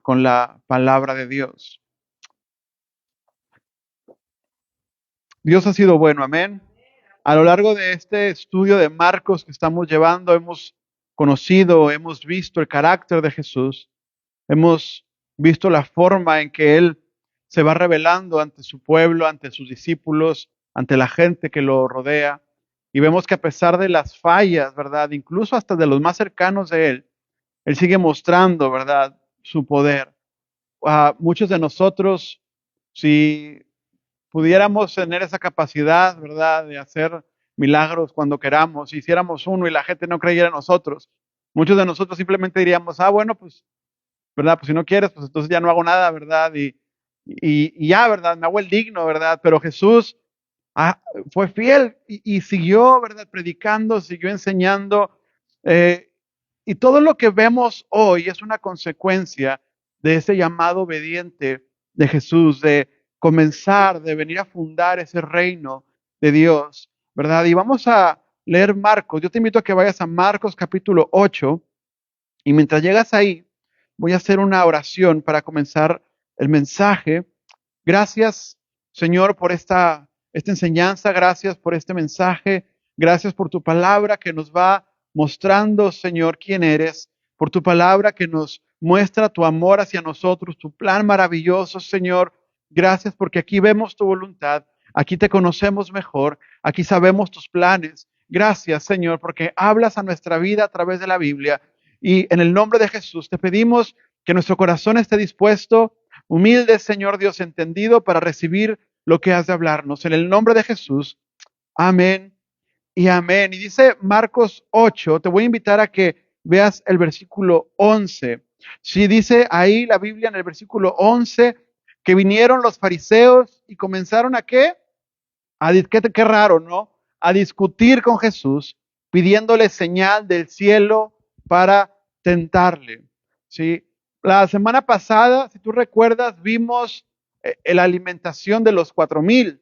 con la palabra de Dios. Dios ha sido bueno, amén. A lo largo de este estudio de Marcos que estamos llevando, hemos conocido, hemos visto el carácter de Jesús, hemos visto la forma en que Él se va revelando ante su pueblo, ante sus discípulos, ante la gente que lo rodea. Y vemos que a pesar de las fallas, ¿verdad? Incluso hasta de los más cercanos de Él sigue mostrando, ¿verdad? Su poder. A muchos de nosotros, si pudiéramos tener esa capacidad, ¿verdad?, de hacer milagros cuando queramos, si hiciéramos uno y la gente no creyera en nosotros, muchos de nosotros simplemente diríamos, bueno, pues, ¿verdad? Pues si no quieres, pues entonces ya no hago nada, ¿verdad? Y ya, ¿verdad? Me hago el digno, ¿verdad? Pero Jesús ah, fue fiel y siguió, ¿verdad? Predicando, siguió enseñando. eh, y todo lo que vemos hoy es una consecuencia de ese llamado obediente de Jesús, de comenzar, de venir a fundar ese reino de Dios, ¿verdad? Y vamos a leer Marcos. Yo te invito a que vayas a Marcos capítulo 8 y mientras llegas ahí, voy a hacer una oración para comenzar el mensaje. Gracias, Señor, por esta enseñanza. Gracias por este mensaje. Gracias por tu palabra que nos va mostrando, Señor, quién eres. Por tu palabra que nos muestra tu amor hacia nosotros, tu plan maravilloso, Señor. Gracias porque aquí vemos tu voluntad. Aquí te conocemos mejor. Aquí sabemos tus planes. Gracias, Señor, porque hablas a nuestra vida a través de la Biblia. Y en el nombre de Jesús te pedimos que nuestro corazón esté dispuesto, humilde, Señor Dios, entendido para recibir lo que has de hablarnos. En el nombre de Jesús. Amén y amén. Y dice Marcos 8, te voy a invitar a que veas el versículo 11. Sí, dice ahí la Biblia en el versículo 11 que vinieron los fariseos y comenzaron a ¿qué? Qué raro, ¿no? A discutir con Jesús, pidiéndole señal del cielo para tentarle. ¿Sí? La semana pasada, si tú recuerdas, vimos la alimentación de los 4,000.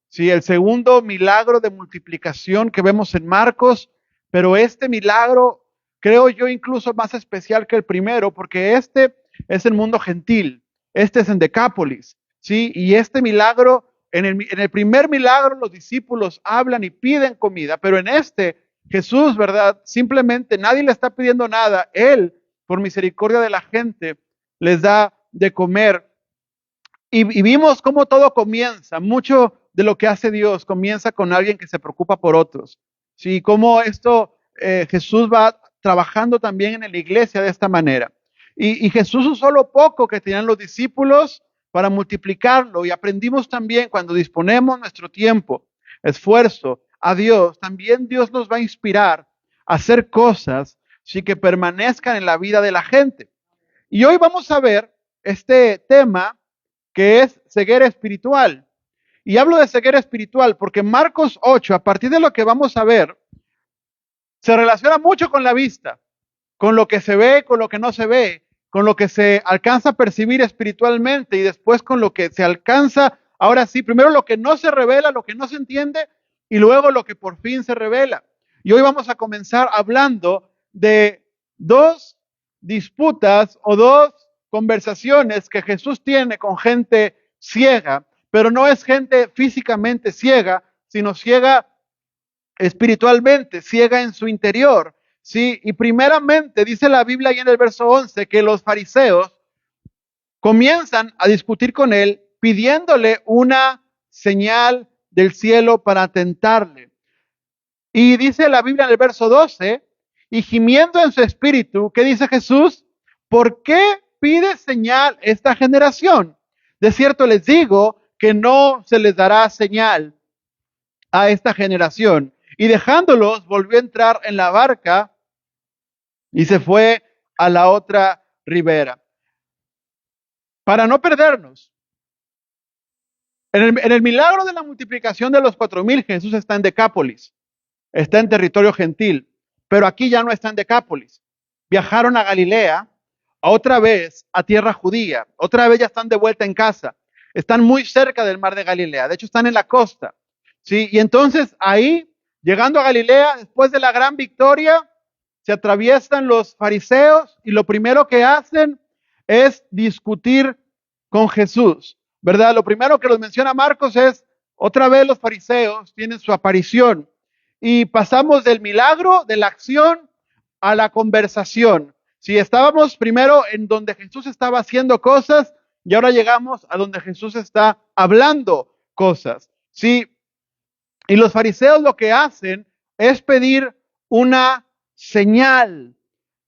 ¿Sí? El segundo milagro de multiplicación que vemos en Marcos, pero este milagro creo yo incluso más especial que el primero, porque este es el mundo gentil, este es en Decápolis, ¿sí? Y este milagro, en el primer milagro los discípulos hablan y piden comida, pero en este Jesús, ¿verdad? Simplemente nadie le está pidiendo nada, Él, por misericordia de la gente, les da de comer. Y vimos cómo todo comienza. Mucho de lo que hace Dios comienza con alguien que se preocupa por otros. Sí, cómo esto Jesús va trabajando también en la iglesia de esta manera. Y Jesús usó lo poco que tenían los discípulos para multiplicarlo. Y aprendimos también cuando disponemos nuestro tiempo, esfuerzo a Dios, también Dios nos va a inspirar a hacer cosas sí que permanezcan en la vida de la gente. Y hoy vamos a ver este tema que es ceguera espiritual. Y hablo de ceguera espiritual porque Marcos 8, a partir de lo que vamos a ver, se relaciona mucho con la vista, con lo que se ve, con lo que no se ve, con lo que se alcanza a percibir espiritualmente y después con lo que se alcanza, ahora sí, primero lo que no se revela, lo que no se entiende y luego lo que por fin se revela. Y hoy vamos a comenzar hablando de dos disputas o dos conversaciones que Jesús tiene con gente ciega, pero no es gente físicamente ciega, sino ciega espiritualmente, ciega en su interior. Sí, y primeramente dice la Biblia ahí en el verso 11 que los fariseos comienzan a discutir con él pidiéndole una señal del cielo para tentarle. Y dice la Biblia en el verso 12, y gimiendo en su espíritu, ¿qué dice Jesús? ¿Por qué pide señal esta generación? De cierto les digo que no se les dará señal a esta generación. Y dejándolos, volvió a entrar en la barca y se fue a la otra ribera. Para no perdernos, en el milagro de la multiplicación de los 4,000, Jesús está en Decápolis, está en territorio gentil, pero aquí ya no está en Decápolis. Viajaron a Galilea, otra vez a tierra judía, otra vez ya están de vuelta en casa. Están muy cerca del mar de Galilea, de hecho están en la costa. ¿Sí? Y entonces ahí, llegando a Galilea, después de la gran victoria, se atraviesan los fariseos y lo primero que hacen es discutir con Jesús, ¿verdad? Lo primero que nos menciona Marcos es, otra vez los fariseos tienen su aparición y pasamos del milagro, de la acción, a la conversación. Si estábamos primero en donde Jesús estaba haciendo cosas y ahora llegamos a donde Jesús está hablando cosas. Sí, y los fariseos lo que hacen es pedir una señal.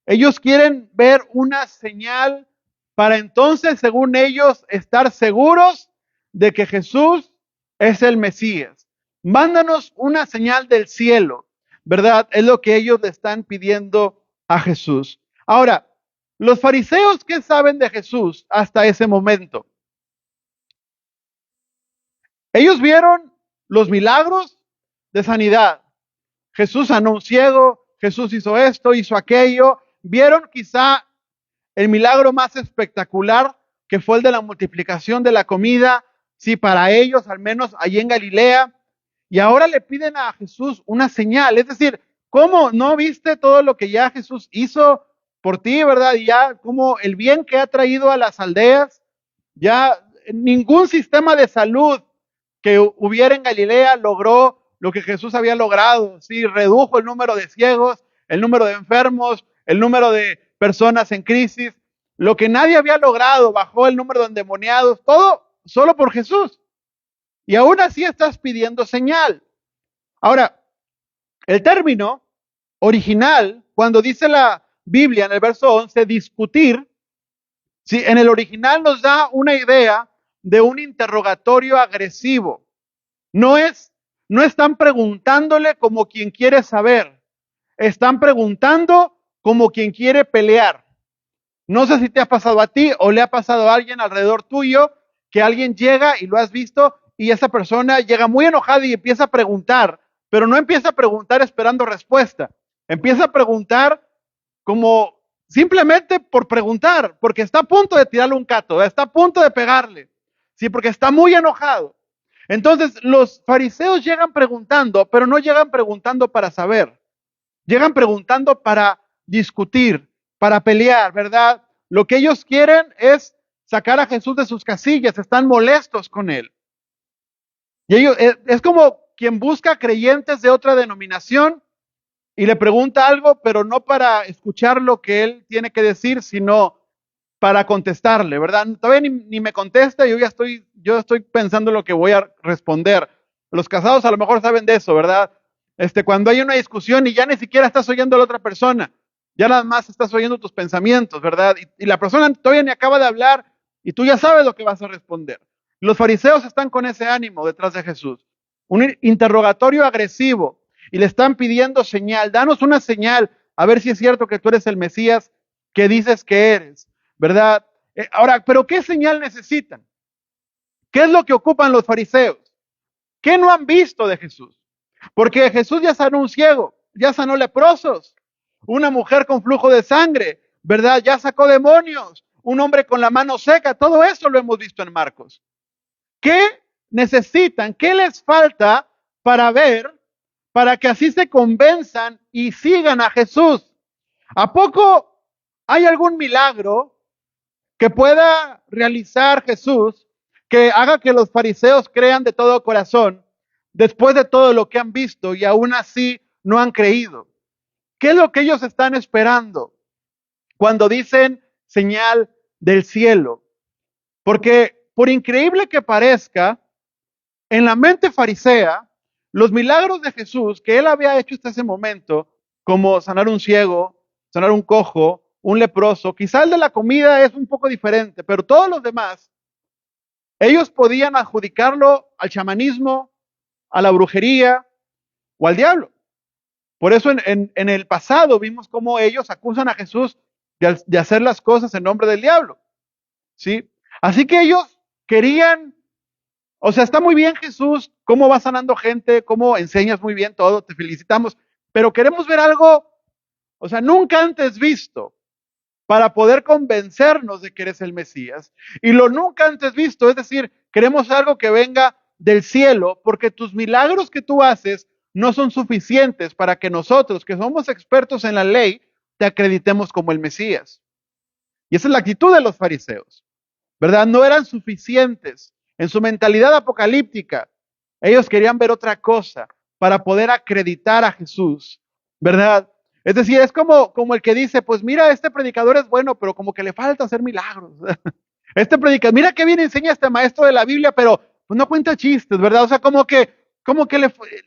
Ellos quieren ver una señal para entonces, según ellos, estar seguros de que Jesús es el Mesías. Mándanos una señal del cielo, ¿verdad? Es lo que ellos le están pidiendo a Jesús. Ahora, los fariseos, ¿qué saben de Jesús hasta ese momento? Ellos vieron los milagros de sanidad. Jesús sanó un ciego, Jesús hizo esto, hizo aquello. Vieron quizá el milagro más espectacular, que fue el de la multiplicación de la comida, sí, para ellos, al menos allí en Galilea. Y ahora le piden a Jesús una señal. Es decir, ¿cómo no viste todo lo que ya Jesús hizo por ti, verdad? Y ya como el bien que ha traído a las aldeas, ya ningún sistema de salud que hubiera en Galilea logró lo que Jesús había logrado. Sí, redujo el número de ciegos, el número de enfermos, el número de personas en crisis. Lo que nadie había logrado, bajó el número de endemoniados, todo solo por Jesús. Y aún así estás pidiendo señal. Ahora, el término original, cuando dice la Biblia en el verso 11, discutir, sí, en el original nos da una idea de un interrogatorio agresivo. No están preguntándole como quien quiere saber, están preguntando como quien quiere pelear. No sé si te ha pasado a ti o le ha pasado a alguien alrededor tuyo, que alguien llega y lo has visto y esa persona llega muy enojada y empieza a preguntar, pero no empieza a preguntar esperando respuesta. Empieza a preguntar como simplemente por preguntar, porque está a punto de tirarle un cato, está a punto de pegarle, sí, porque está muy enojado. Entonces, los fariseos llegan preguntando, pero no llegan preguntando para saber, llegan preguntando para discutir, para pelear, ¿verdad? Lo que ellos quieren es sacar a Jesús de sus casillas, están molestos con él. Y ellos, es como quien busca creyentes de otra denominación y le pregunta algo, pero no para escuchar lo que él tiene que decir, sino para contestarle, ¿verdad? Todavía ni me contesta, yo estoy pensando lo que voy a responder. Los casados a lo mejor saben de eso, ¿verdad? Cuando hay una discusión y ya ni siquiera estás oyendo a la otra persona, ya nada más estás oyendo tus pensamientos, ¿verdad? Y la persona todavía ni acaba de hablar y tú ya sabes lo que vas a responder. Los fariseos están con ese ánimo detrás de Jesús. Un interrogatorio agresivo y le están pidiendo señal. Danos una señal a ver si es cierto que tú eres el Mesías que dices que eres, ¿verdad? Ahora, ¿pero qué señal necesitan? ¿Qué es lo que ocupan los fariseos? ¿Qué no han visto de Jesús? Porque Jesús ya sanó un ciego, ya sanó leprosos, una mujer con flujo de sangre, ¿verdad? Ya sacó demonios, un hombre con la mano seca, todo eso lo hemos visto en Marcos. ¿Qué necesitan? ¿Qué les falta para ver, para que así se convenzan y sigan a Jesús? ¿A poco hay algún milagro que pueda realizar Jesús que haga que los fariseos crean de todo corazón después de todo lo que han visto y aún así no han creído? ¿Qué es lo que ellos están esperando cuando dicen señal del cielo? Porque por increíble que parezca, en la mente farisea, los milagros de Jesús que él había hecho hasta ese momento, como sanar un ciego, sanar un cojo, un leproso, quizá el de la comida es un poco diferente, pero todos los demás, ellos podían adjudicarlo al chamanismo, a la brujería o al diablo. Por eso en el pasado vimos cómo ellos acusan a Jesús de hacer las cosas en nombre del diablo. ¿Sí? Así que ellos querían, o sea, está muy bien Jesús, cómo vas sanando gente, cómo enseñas muy bien todo, te felicitamos, pero queremos ver algo, o sea, nunca antes visto, para poder convencernos de que eres el Mesías. Y lo nunca antes visto, es decir, queremos algo que venga del cielo, porque tus milagros que tú haces no son suficientes para que nosotros, que somos expertos en la ley, te acreditemos como el Mesías. Y esa es la actitud de los fariseos, ¿verdad? No eran suficientes. En su mentalidad apocalíptica, ellos querían ver otra cosa para poder acreditar a Jesús, ¿verdad? Es decir, es como el que dice, pues mira, este predicador es bueno, pero como que le falta hacer milagros. Este predicador, mira qué bien enseña este maestro de la Biblia, pero pues no cuenta chistes, ¿verdad? O sea, como que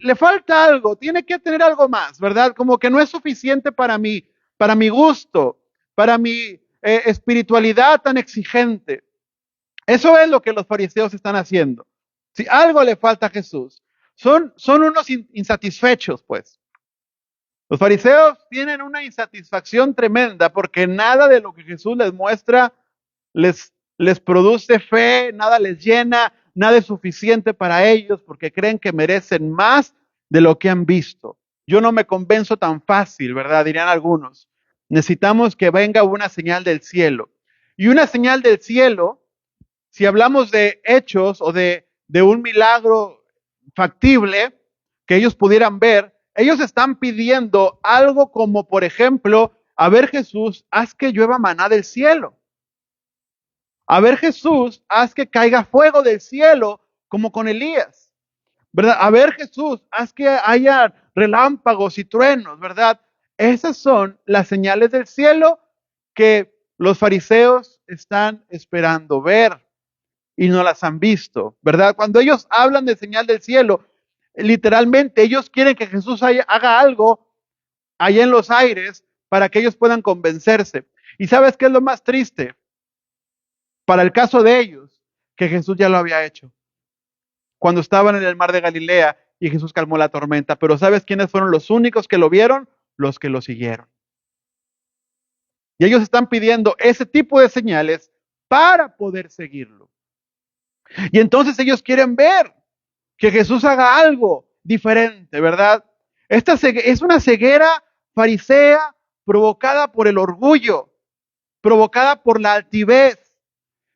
le falta algo, tiene que tener algo más, ¿verdad? Como que no es suficiente para mi gusto, para mi espiritualidad tan exigente. Eso es lo que los fariseos están haciendo. Si algo le falta a Jesús, son unos insatisfechos, pues. Los fariseos tienen una insatisfacción tremenda porque nada de lo que Jesús les muestra les produce fe, nada les llena, nada es suficiente para ellos porque creen que merecen más de lo que han visto. Yo no me convenzo tan fácil, ¿verdad? Dirían algunos. Necesitamos que venga una señal del cielo. Y una señal del cielo, si hablamos de hechos o de un milagro factible que ellos pudieran ver, ellos están pidiendo algo como, por ejemplo, a ver Jesús, haz que llueva maná del cielo. A ver Jesús, haz que caiga fuego del cielo como con Elías, ¿verdad? A ver Jesús, haz que haya relámpagos y truenos, ¿verdad? Esas son las señales del cielo que los fariseos están esperando ver y no las han visto, ¿verdad? Cuando ellos hablan de señal del cielo, literalmente ellos quieren que Jesús haga algo allá en los aires para que ellos puedan convencerse. ¿Y sabes qué es lo más triste? Para el caso de ellos, que Jesús ya lo había hecho. Cuando estaban en el mar de Galilea y Jesús calmó la tormenta. Pero ¿sabes quiénes fueron los únicos que lo vieron? Los que lo siguieron. Y ellos están pidiendo ese tipo de señales para poder seguirlo. Y entonces ellos quieren ver que Jesús haga algo diferente, ¿verdad? Esta es una ceguera farisea provocada por el orgullo, provocada por la altivez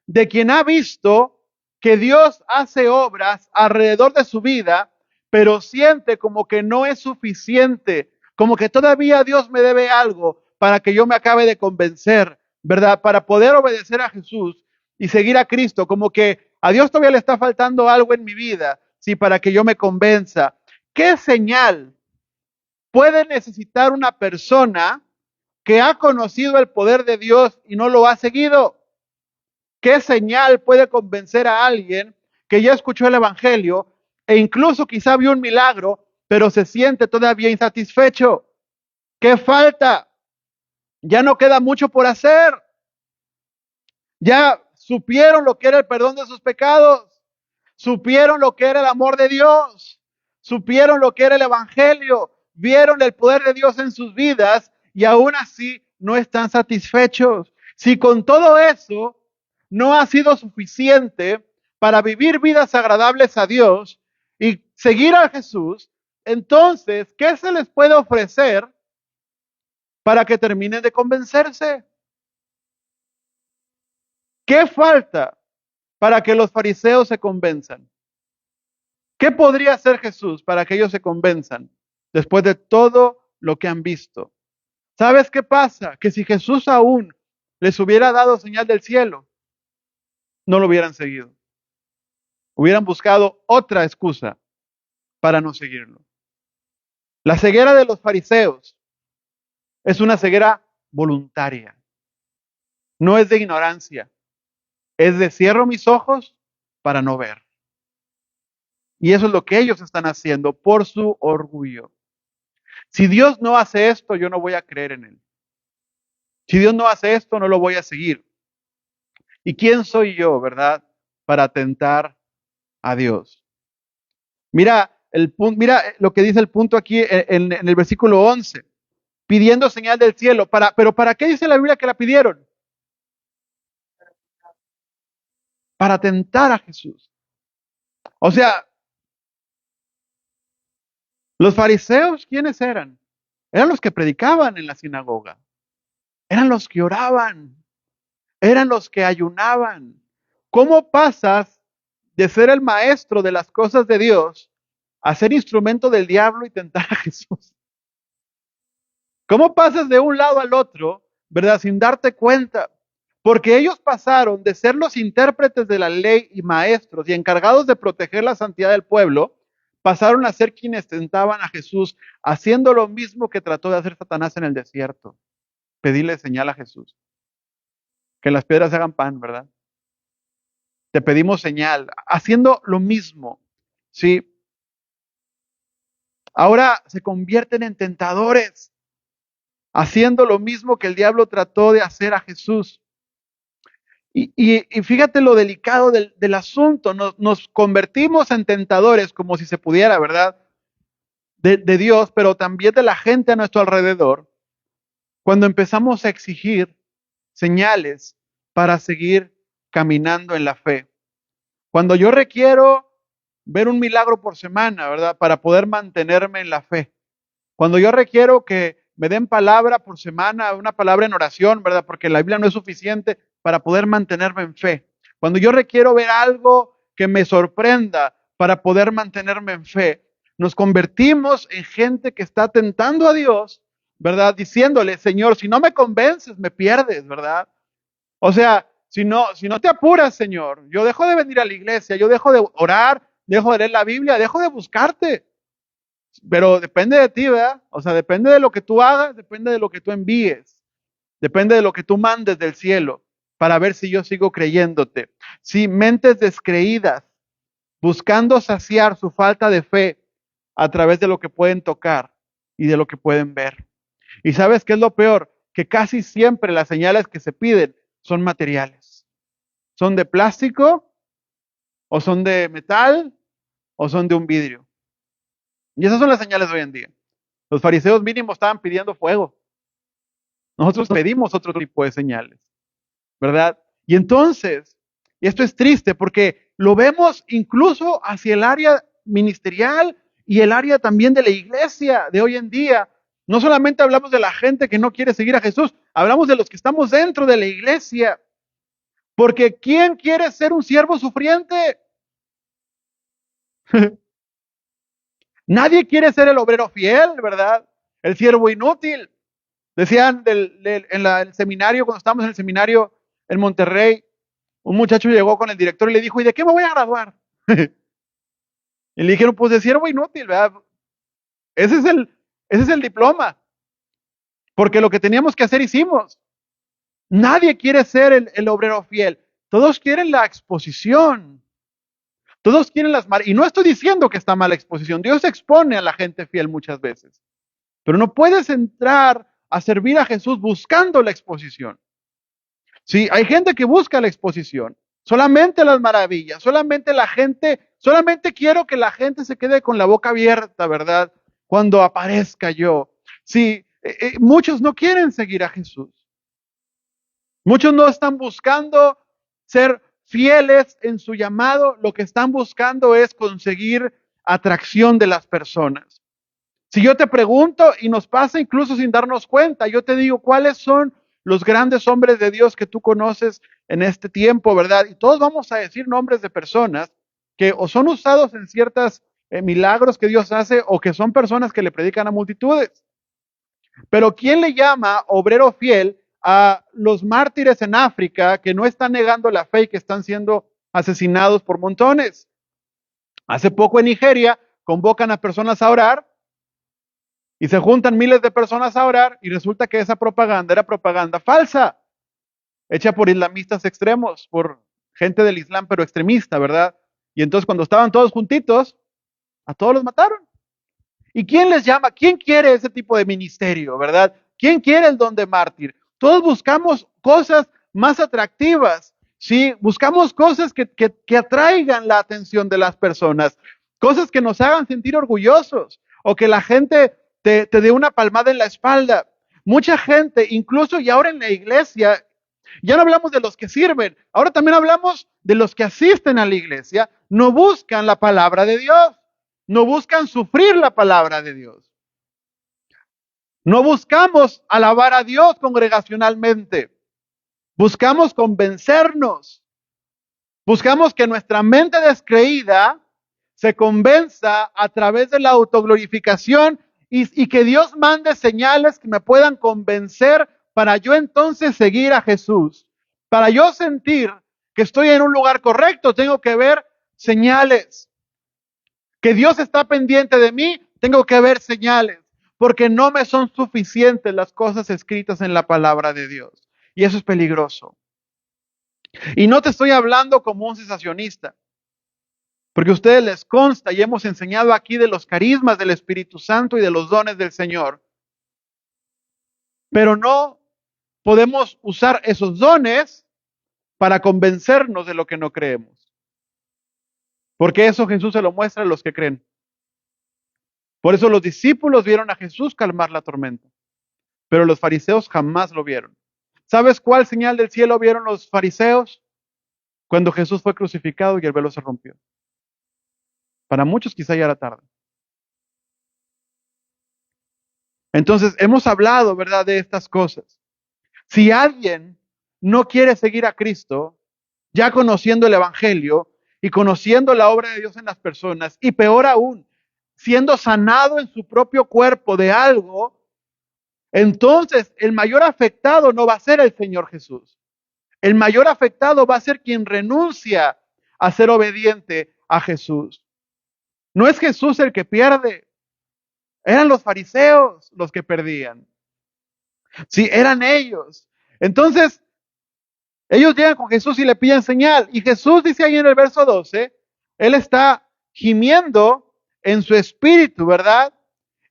de quien ha visto que Dios hace obras alrededor de su vida, pero siente como que no es suficiente, como que todavía Dios me debe algo para que yo me acabe de convencer, ¿verdad? Para poder obedecer a Jesús y seguir a Cristo, como que a Dios todavía le está faltando algo en mi vida, sí, para que yo me convenza. ¿Qué señal puede necesitar una persona que ha conocido el poder de Dios y no lo ha seguido? ¿Qué señal puede convencer a alguien que ya escuchó el Evangelio e incluso quizá vio un milagro, pero se siente todavía insatisfecho? ¿Qué falta? Ya no queda mucho por hacer. Ya supieron lo que era el perdón de sus pecados. Supieron lo que era el amor de Dios. Supieron lo que era el Evangelio. Vieron el poder de Dios en sus vidas y aún así no están satisfechos. Si con todo eso no ha sido suficiente para vivir vidas agradables a Dios y seguir a Jesús, entonces, ¿qué se les puede ofrecer para que terminen de convencerse? ¿Qué falta para que los fariseos se convenzan? ¿Qué podría hacer Jesús para que ellos se convenzan después de todo lo que han visto? ¿Sabes qué pasa? Que si Jesús aún les hubiera dado señal del cielo, no lo hubieran seguido. Hubieran buscado otra excusa para no seguirlo. La ceguera de los fariseos es una ceguera voluntaria. No es de ignorancia. Es de cierro mis ojos para no ver. Y eso es lo que ellos están haciendo por su orgullo. Si Dios no hace esto, yo no voy a creer en Él. Si Dios no hace esto, no lo voy a seguir. ¿Y quién soy yo, verdad, para tentar a Dios? Mira lo que dice el punto aquí en el versículo 11. Pidiendo señal del cielo. Pero ¿para qué dice la Biblia que la pidieron? Para tentar a Jesús. O sea, los fariseos, ¿quiénes eran? Eran los que predicaban en la sinagoga. Eran los que oraban. Eran los que ayunaban. ¿Cómo pasas de ser el maestro de las cosas de Dios a ser instrumento del diablo y tentar a Jesús? ¿Cómo pasas de un lado al otro, verdad, sin darte cuenta? Porque ellos pasaron de ser los intérpretes de la ley y maestros y encargados de proteger la santidad del pueblo, pasaron a ser quienes tentaban a Jesús, haciendo lo mismo que trató de hacer Satanás en el desierto. Pedirle señal a Jesús. Que las piedras hagan pan, ¿verdad? Te pedimos señal, haciendo lo mismo. ¿Sí? Ahora se convierten en tentadores, haciendo lo mismo que el diablo trató de hacer a Jesús. Y fíjate lo delicado del asunto, nos convertimos en tentadores, como si se pudiera, ¿verdad? De Dios, pero también de la gente a nuestro alrededor, cuando empezamos a exigir señales para seguir caminando en la fe. Cuando yo requiero ver un milagro por semana, ¿verdad? Para poder mantenerme en la fe. Cuando yo requiero que me den palabra por semana, una palabra en oración, ¿verdad? Porque la Biblia no es suficiente para poder mantenerme en fe. Cuando yo requiero ver algo que me sorprenda para poder mantenerme en fe, nos convertimos en gente que está tentando a Dios, ¿verdad? Diciéndole, Señor, si no me convences, me pierdes, ¿verdad? O sea, si no te apuras, Señor, yo dejo de venir a la iglesia, yo dejo de orar, dejo de leer la Biblia, dejo de buscarte. Pero depende de ti, ¿verdad? O sea, depende de lo que tú hagas, depende de lo que tú envíes, depende de lo que tú mandes del cielo para ver si yo sigo creyéndote. Si mentes descreídas, buscando saciar su falta de fe a través de lo que pueden tocar y de lo que pueden ver. ¿Y sabes qué es lo peor? Que casi siempre las señales que se piden son materiales. Son de plástico, o son de metal, o son de un vidrio. Y esas son las señales de hoy en día. Los fariseos mínimo estaban pidiendo fuego. Nosotros pedimos otro tipo de señales, ¿verdad? Y entonces, y esto es triste porque lo vemos incluso hacia el área ministerial y el área también de la iglesia de hoy en día. No solamente hablamos de la gente que no quiere seguir a Jesús, hablamos de los que estamos dentro de la iglesia. Porque ¿quién quiere ser un siervo sufriente? Nadie quiere ser el obrero fiel, ¿verdad? El siervo inútil. Decían en el seminario, cuando estábamos en el seminario en Monterrey, un muchacho llegó con el director y le dijo, ¿y de qué me voy a graduar? Y le dijeron, pues de siervo inútil, ¿verdad? Ese es el diploma. Porque lo que teníamos que hacer hicimos. Nadie quiere ser el obrero fiel. Todos quieren la exposición. Todos quieren y no estoy diciendo que está mal la exposición. Dios expone a la gente fiel muchas veces. Pero no puedes entrar a servir a Jesús buscando la exposición. Sí, hay gente que busca la exposición. Solamente las maravillas, solamente quiero que la gente se quede con la boca abierta, ¿verdad? Cuando aparezca yo. Sí, muchos no quieren seguir a Jesús. Muchos no están buscando ser fieles en su llamado, lo que están buscando es conseguir atracción de las personas. Si yo te pregunto, y nos pasa incluso sin darnos cuenta, yo te digo, ¿cuáles son los grandes hombres de Dios que tú conoces en este tiempo, verdad? Y todos vamos a decir nombres de personas que o son usados en ciertos milagros que Dios hace o que son personas que le predican a multitudes. Pero ¿quién le llama obrero fiel a los mártires en África que no están negando la fe y que están siendo asesinados por montones? Hace poco en Nigeria convocan a personas a orar y se juntan miles de personas a orar y resulta que esa propaganda era propaganda falsa, hecha por islamistas extremos, por gente del Islam pero extremista, ¿verdad? Y entonces cuando estaban todos juntitos, a todos los mataron. ¿Y quién les llama? ¿Quién quiere ese tipo de ministerio, verdad? ¿Quién quiere el don de mártir? Todos buscamos cosas más atractivas, ¿sí? Buscamos cosas que atraigan la atención de las personas, cosas que nos hagan sentir orgullosos o que la gente te dé una palmada en la espalda. Mucha gente, incluso y ahora en la iglesia, ya no hablamos de los que sirven, ahora también hablamos de los que asisten a la iglesia, no buscan la palabra de Dios. No buscan sufrir la palabra de Dios. No buscamos alabar a Dios congregacionalmente. Buscamos convencernos. Buscamos que nuestra mente descreída se convenza a través de la autoglorificación y que Dios mande señales que me puedan convencer para yo entonces seguir a Jesús. Para yo sentir que estoy en un lugar correcto, tengo que ver señales. Que Dios está pendiente de mí, tengo que ver señales. Porque no me son suficientes las cosas escritas en la palabra de Dios. Y eso es peligroso. Y no te estoy hablando como un sensacionista. Porque a ustedes les consta y hemos enseñado aquí de los carismas del Espíritu Santo y de los dones del Señor. Pero no podemos usar esos dones para convencernos de lo que no creemos. Porque eso Jesús se lo muestra a los que creen. Por eso los discípulos vieron a Jesús calmar la tormenta, pero los fariseos jamás lo vieron. ¿Sabes cuál señal del cielo vieron los fariseos? Cuando Jesús fue crucificado y el velo se rompió. Para muchos quizá ya era tarde. Entonces, hemos hablado, ¿verdad?, de estas cosas. Si alguien no quiere seguir a Cristo, ya conociendo el Evangelio y conociendo la obra de Dios en las personas, y peor aún, siendo sanado en su propio cuerpo de algo, entonces el mayor afectado no va a ser el Señor Jesús. El mayor afectado va a ser quien renuncia a ser obediente a Jesús. No es Jesús el que pierde, eran los fariseos los que perdían. Sí, eran ellos. Entonces, ellos llegan con Jesús y le piden señal. Y Jesús dice ahí en el verso 12, Él está gimiendo en su espíritu, ¿verdad?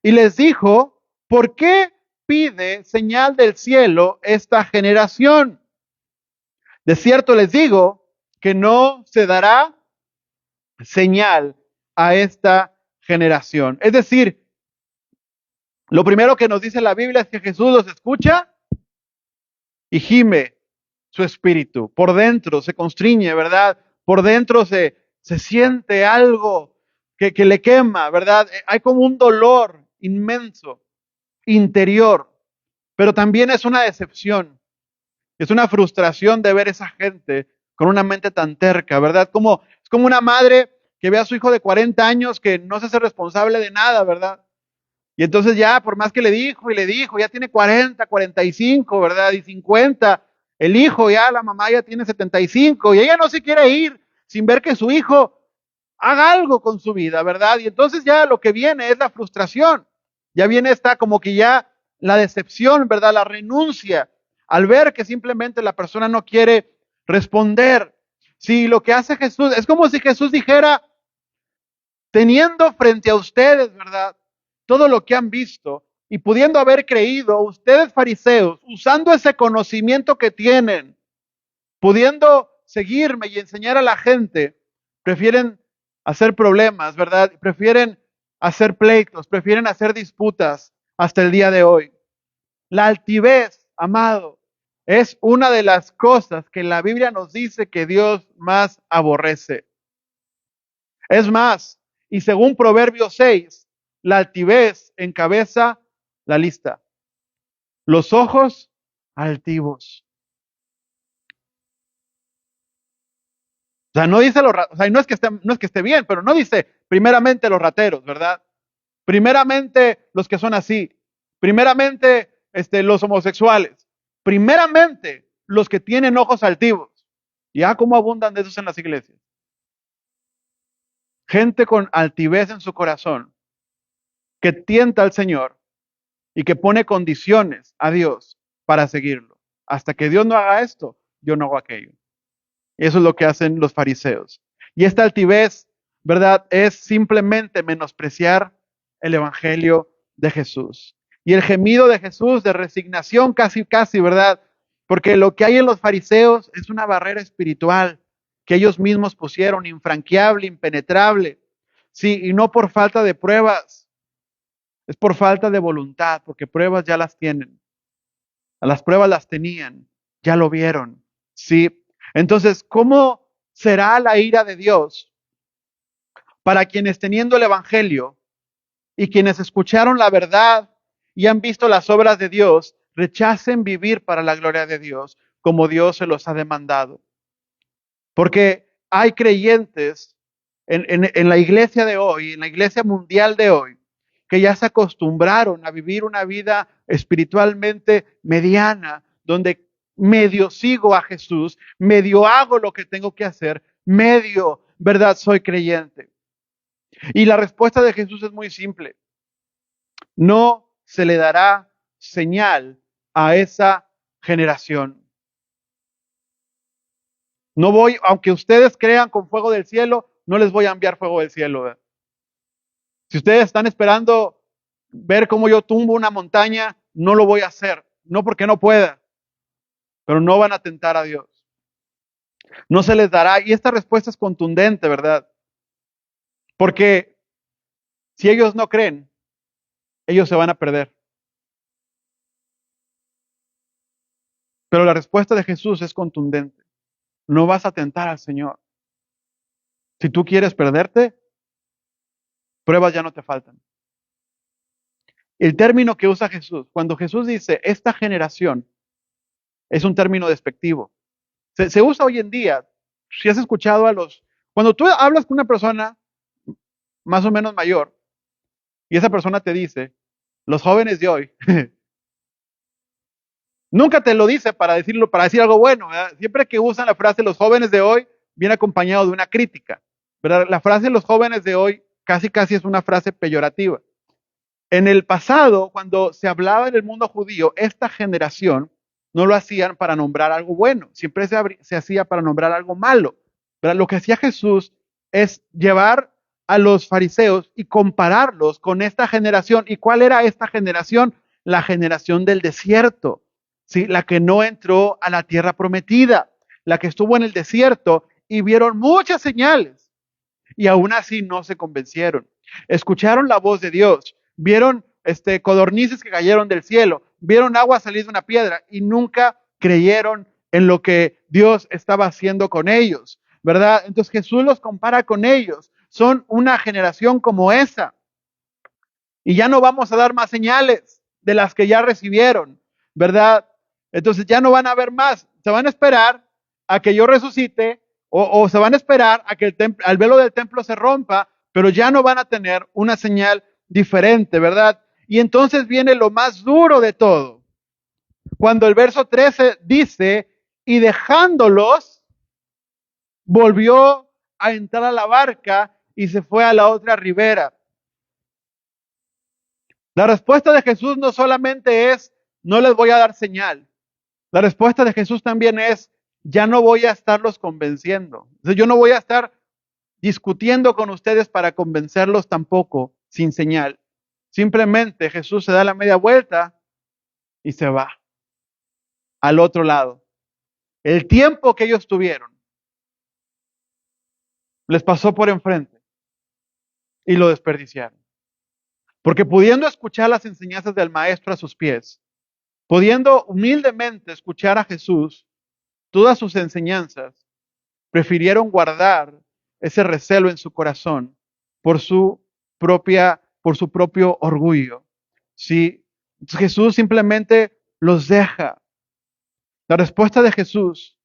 Y les dijo, ¿por qué pide señal del cielo esta generación? De cierto les digo que no se dará señal a esta generación. Es decir, lo primero que nos dice la Biblia es que Jesús los escucha y gime su espíritu. Por dentro se constriñe, ¿verdad? Por dentro se siente algo que le quema, ¿verdad? Hay como un dolor inmenso, interior, pero también es una decepción. Es una frustración de ver esa gente con una mente tan terca, ¿verdad? Es como una madre que ve a su hijo de 40 años que no se hace responsable de nada, ¿verdad? Y entonces ya, por más que le dijo y le dijo, ya tiene 40, 45, ¿verdad? Y 50. El hijo ya, la mamá ya tiene 75 y ella no se quiere ir sin ver que su hijo haga algo con su vida, ¿verdad? Y entonces ya lo que viene es la frustración. Ya viene esta como que ya la decepción, ¿verdad? La renuncia al ver que simplemente la persona no quiere responder. Si lo que hace Jesús, es como si Jesús dijera, teniendo frente a ustedes, ¿verdad?, todo lo que han visto y pudiendo haber creído, ustedes fariseos, usando ese conocimiento que tienen, pudiendo seguirme y enseñar a la gente, prefieren hacer problemas, ¿verdad? Prefieren hacer pleitos, prefieren hacer disputas hasta el día de hoy. La altivez, amado, es una de las cosas que la Biblia nos dice que Dios más aborrece. Es más, y según Proverbios 6, la altivez encabeza la lista. Los ojos altivos. O sea, no dice o sea, no es que esté bien, pero no dice primeramente los rateros, ¿verdad? Primeramente los que son así. Primeramente los homosexuales. Primeramente los que tienen ojos altivos. ¿Ya cómo abundan de esos en las iglesias? Gente con altivez en su corazón, que tienta al Señor y que pone condiciones a Dios para seguirlo. Hasta que Dios no haga esto, yo no hago aquello. Eso es lo que hacen los fariseos. Y esta altivez, ¿verdad?, es simplemente menospreciar el evangelio de Jesús. Y el gemido de Jesús de resignación casi, ¿verdad? Porque lo que hay en los fariseos es una barrera espiritual que ellos mismos pusieron, infranqueable, impenetrable. Sí, y no por falta de pruebas, es por falta de voluntad, porque pruebas ya las tienen. A las pruebas las tenían, ya lo vieron. Sí. Entonces, ¿cómo será la ira de Dios para quienes teniendo el evangelio y quienes escucharon la verdad y han visto las obras de Dios, rechacen vivir para la gloria de Dios como Dios se los ha demandado? Porque hay creyentes en la iglesia de hoy, en la iglesia mundial de hoy, que ya se acostumbraron a vivir una vida espiritualmente mediana, donde medio sigo a Jesús, medio hago lo que tengo que hacer, medio, ¿verdad? Soy creyente. Y la respuesta de Jesús es muy simple. No se le dará señal a esa generación. No voy, aunque ustedes crean con fuego del cielo, no les voy a enviar fuego del cielo. ¿Verdad? Si ustedes están esperando ver cómo yo tumbo una montaña, no lo voy a hacer. No porque no pueda, pero no van a tentar a Dios. No se les dará. Y esta respuesta es contundente, ¿verdad? Porque si ellos no creen, ellos se van a perder. Pero la respuesta de Jesús es contundente. No vas a tentar al Señor. Si tú quieres perderte, pruebas ya no te faltan. El término que usa Jesús, cuando Jesús dice esta generación, es un término despectivo. Se usa hoy en día. Si has escuchado cuando tú hablas con una persona más o menos mayor y esa persona te dice, los jóvenes de hoy, nunca te lo dice para decirlo, para decir algo bueno. ¿Verdad? Siempre que usan la frase los jóvenes de hoy, viene acompañado de una crítica. ¿Verdad? La frase los jóvenes de hoy casi es una frase peyorativa. En el pasado, cuando se hablaba en el mundo judío, esta generación no lo hacían para nombrar algo bueno, siempre se hacía para nombrar algo malo. ¿Verdad? Lo que hacía Jesús es llevar a los fariseos y compararlos con esta generación. ¿Y cuál era esta generación? La generación del desierto, ¿sí? La que no entró a la tierra prometida, la que estuvo en el desierto y vieron muchas señales y aún así no se convencieron. Escucharon la voz de Dios, vieron codornices que cayeron del cielo, vieron agua salir de una piedra y nunca creyeron en lo que Dios estaba haciendo con ellos, ¿verdad? Entonces Jesús los compara con ellos. Son una generación como esa. Y ya no vamos a dar más señales de las que ya recibieron, ¿verdad? Entonces ya no van a ver más. Se van a esperar a que yo resucite o se van a esperar a que el velo del templo se rompa, pero ya no van a tener una señal diferente, ¿verdad? Y entonces viene lo más duro de todo. Cuando el verso 13 dice, y dejándolos, volvió a entrar a la barca y se fue a la otra ribera. La respuesta de Jesús no solamente es, no les voy a dar señal. La respuesta de Jesús también es, ya no voy a estarlos convenciendo. Yo no voy a estar discutiendo con ustedes para convencerlos tampoco sin señal. Simplemente Jesús se da la media vuelta y se va al otro lado. El tiempo que ellos tuvieron les pasó por enfrente y lo desperdiciaron. Porque pudiendo escuchar las enseñanzas del maestro a sus pies, pudiendo humildemente escuchar a Jesús, todas sus enseñanzas, prefirieron guardar ese recelo en su corazón por su propio orgullo. Sí, Jesús simplemente los deja. La respuesta de Jesús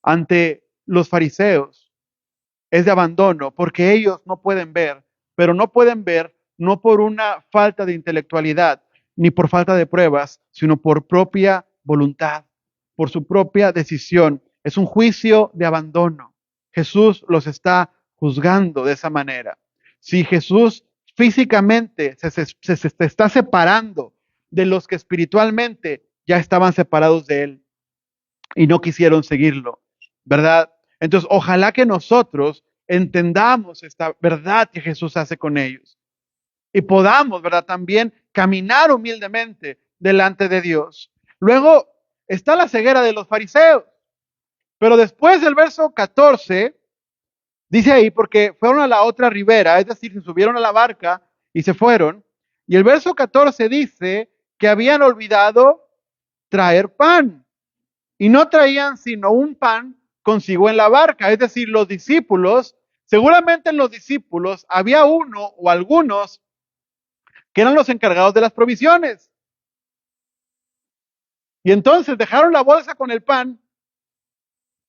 ante los fariseos es de abandono, porque ellos no pueden ver, pero no pueden ver no por una falta de intelectualidad, ni por falta de pruebas, sino por propia voluntad, por su propia decisión. Es un juicio de abandono. Jesús los está juzgando de esa manera. Si Jesús físicamente se está separando de los que espiritualmente ya estaban separados de él y no quisieron seguirlo, ¿verdad? Entonces, ojalá que nosotros entendamos esta verdad que Jesús hace con ellos y podamos, ¿verdad? También caminar humildemente delante de Dios. Luego está la ceguera de los fariseos, pero después del verso 14, dice ahí, porque fueron a la otra ribera, es decir, se subieron a la barca y se fueron, y el verso 14 dice que habían olvidado traer pan, y no traían sino un pan consigo en la barca, es decir, los discípulos, seguramente en los discípulos había uno o algunos que eran los encargados de las provisiones. Y entonces dejaron la bolsa con el pan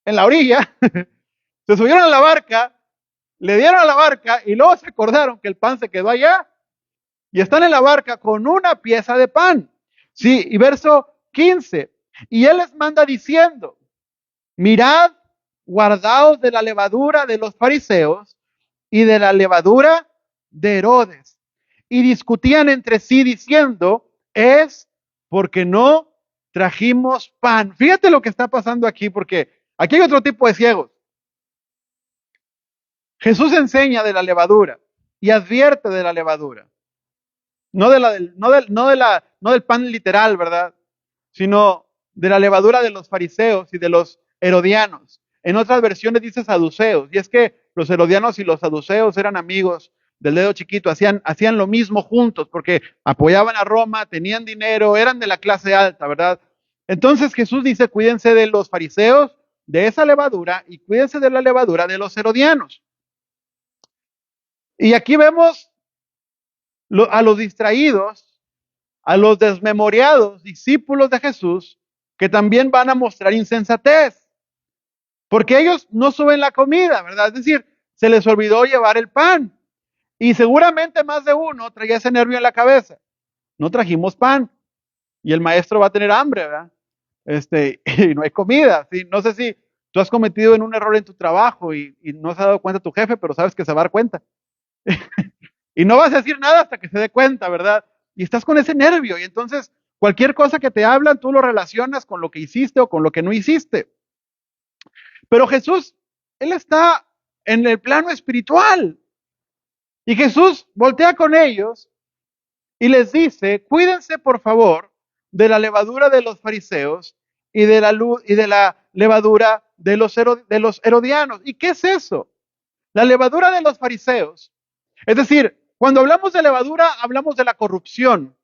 en la orilla, se subieron a la barca, le dieron a la barca y luego se acordaron que el pan se quedó allá y están en la barca con una pieza de pan. Sí, y verso 15, Y él les manda diciendo, mirad, guardaos de la levadura de los fariseos y de la levadura de Herodes. Y discutían entre sí diciendo, es porque no trajimos pan. Fíjate lo que está pasando aquí, porque aquí hay otro tipo de ciegos. Jesús enseña de la levadura y advierte de la levadura. No del pan literal, ¿verdad? Sino de la levadura de los fariseos y de los herodianos. En otras versiones dice saduceos. Y es que los herodianos y los saduceos eran amigos del dedo chiquito, hacían lo mismo juntos porque apoyaban a Roma, tenían dinero, eran de la clase alta, ¿verdad? Entonces Jesús dice, cuídense de los fariseos, de esa levadura, y cuídense de la levadura de los herodianos. Y aquí vemos a los distraídos, a los desmemoriados discípulos de Jesús, que también van a mostrar insensatez, porque ellos no suben la comida, ¿verdad? Es decir, se les olvidó llevar el pan. Y seguramente más de uno traía ese nervio en la cabeza. No trajimos pan. Y el maestro va a tener hambre, ¿verdad? Y no hay comida. ¿Sí? No sé si tú has cometido en un error en tu trabajo y no se ha dado cuenta tu jefe, pero sabes que se va a dar cuenta. Y no vas a decir nada hasta que se dé cuenta, ¿verdad? Y estás con ese nervio. Y entonces cualquier cosa que te hablan, tú lo relacionas con lo que hiciste o con lo que no hiciste. Pero Jesús, Él está en el plano espiritual. Y Jesús voltea con ellos y les dice, cuídense por favor de la levadura de los fariseos y de la levadura de los herodianos. ¿Y qué es eso? La levadura de los fariseos. Es decir, cuando hablamos de levadura, hablamos de la corrupción,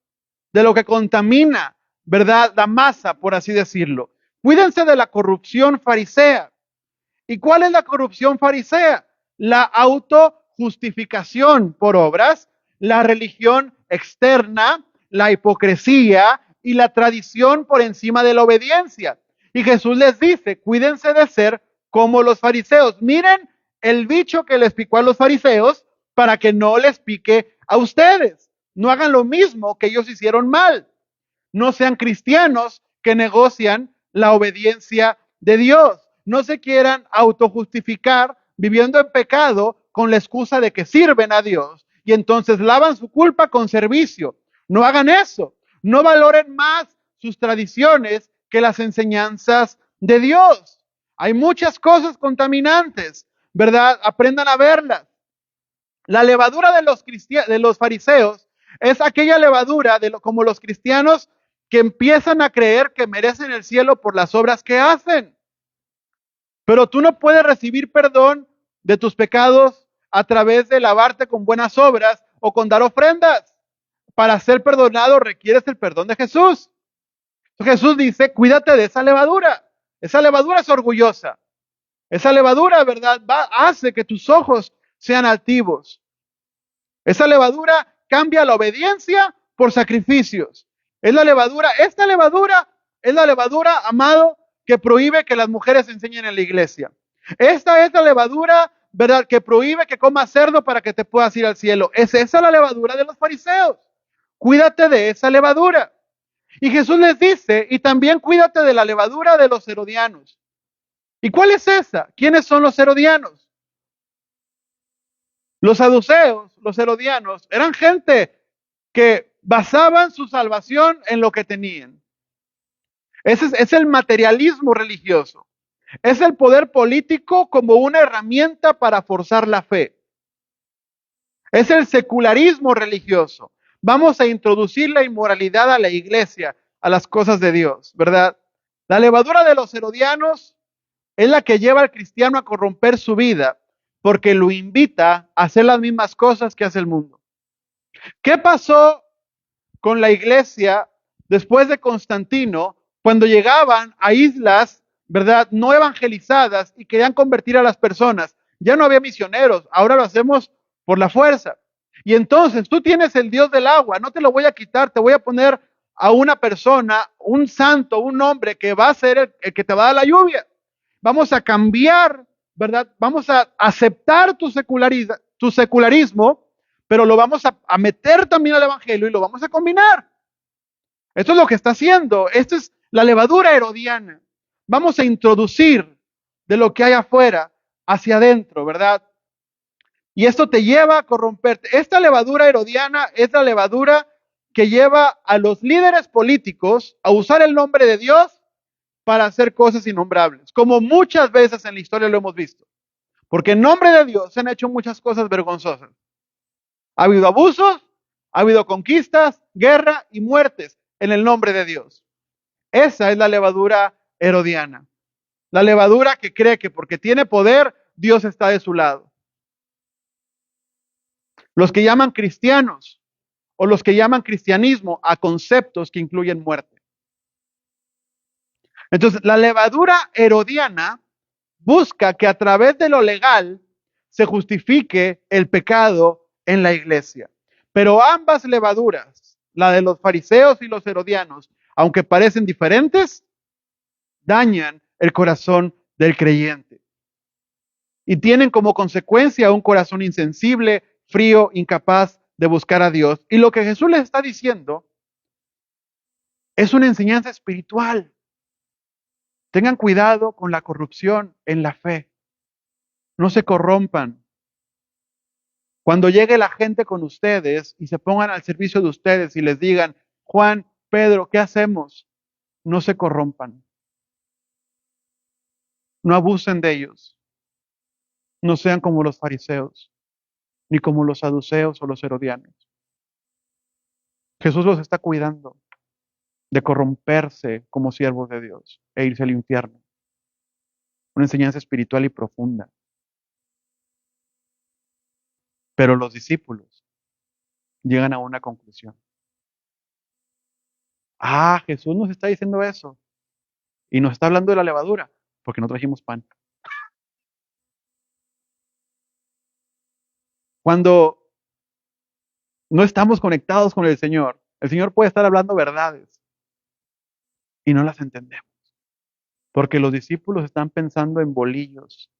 de lo que contamina, ¿verdad? La masa, por así decirlo. Cuídense de la corrupción farisea. ¿Y cuál es la corrupción farisea? La autojustificación por obras, la religión externa, la hipocresía y la tradición por encima de la obediencia. Y Jesús les dice, cuídense de ser como los fariseos. Miren el bicho que les picó a los fariseos para que no les pique a ustedes. No hagan lo mismo que ellos hicieron mal. No sean cristianos que negocian la obediencia de Dios. No se quieran autojustificar viviendo en pecado con la excusa de que sirven a Dios y entonces lavan su culpa con servicio. No hagan eso. No valoren más sus tradiciones que las enseñanzas de Dios. Hay muchas cosas contaminantes, ¿verdad? Aprendan a verlas. La levadura de los fariseos es aquella levadura como los cristianos que empiezan a creer que merecen el cielo por las obras que hacen. Pero tú no puedes recibir perdón de tus pecados a través de lavarte con buenas obras o con dar ofrendas. Para ser perdonado requieres el perdón de Jesús. Jesús dice, cuídate de esa levadura. Esa levadura es orgullosa. Esa levadura, ¿verdad? Hace que tus ojos sean altivos. Esa levadura cambia la obediencia por sacrificios. Esta levadura es la levadura, amado, que prohíbe que las mujeres enseñen en la iglesia. Esta es la levadura, ¿verdad?, que prohíbe que comas cerdo para que te puedas ir al cielo. Es esa la levadura de los fariseos. Cuídate de esa levadura. Y Jesús les dice, y también cuídate de la levadura de los herodianos. ¿Y cuál es esa? ¿Quiénes son los herodianos? Los saduceos, los herodianos, eran gente que basaban su salvación en lo que tenían. Es el materialismo religioso. Es el poder político como una herramienta para forzar la fe. Es el secularismo religioso. Vamos a introducir la inmoralidad a la iglesia, a las cosas de Dios, ¿verdad? La levadura de los herodianos es la que lleva al cristiano a corromper su vida porque lo invita a hacer las mismas cosas que hace el mundo. ¿Qué pasó con la iglesia después de Constantino cuando llegaban a islas, ¿verdad?, no evangelizadas y querían convertir a las personas? Ya no había misioneros, ahora lo hacemos por la fuerza. Y entonces tú tienes el Dios del agua, no te lo voy a quitar, te voy a poner a una persona, un santo, un hombre que va a ser el que te va a dar la lluvia. Vamos a cambiar, ¿verdad? Vamos a aceptar tu secularismo, pero lo vamos a meter también al evangelio y lo vamos a combinar. Esto es lo que está haciendo. Esta es La levadura herodiana. Vamos a introducir de lo que hay afuera hacia adentro, ¿verdad? Y esto te lleva a corromperte. Esta levadura herodiana es la levadura que lleva a los líderes políticos a usar el nombre de Dios para hacer cosas innombrables, como muchas veces en la historia lo hemos visto. Porque en nombre de Dios se han hecho muchas cosas vergonzosas. Ha habido abusos, ha habido conquistas, guerra y muertes en el nombre de Dios. Esa es la levadura herodiana. La levadura que cree que porque tiene poder, Dios está de su lado. Los que llaman cristianos o los que llaman cristianismo a conceptos que incluyen muerte. Entonces, la levadura herodiana busca que a través de lo legal se justifique el pecado en la iglesia. Pero ambas levaduras, la de los fariseos y los herodianos, aunque parecen diferentes, dañan el corazón del creyente. Y tienen como consecuencia un corazón insensible, frío, incapaz de buscar a Dios. Y lo que Jesús les está diciendo es una enseñanza espiritual. Tengan cuidado con la corrupción en la fe. No se corrompan. Cuando llegue la gente con ustedes y se pongan al servicio de ustedes y les digan, Juan, Pedro, ¿qué hacemos? No se corrompan. No abusen de ellos. No sean como los fariseos, ni como los saduceos o los herodianos. Jesús los está cuidando de corromperse como siervos de Dios e irse al infierno. Una enseñanza espiritual y profunda. Pero los discípulos llegan a una conclusión. Ah, Jesús nos está diciendo eso. Y nos está hablando de la levadura, porque no trajimos pan. Cuando no estamos conectados con el Señor puede estar hablando verdades y no las entendemos. Porque los discípulos están pensando en bolillos.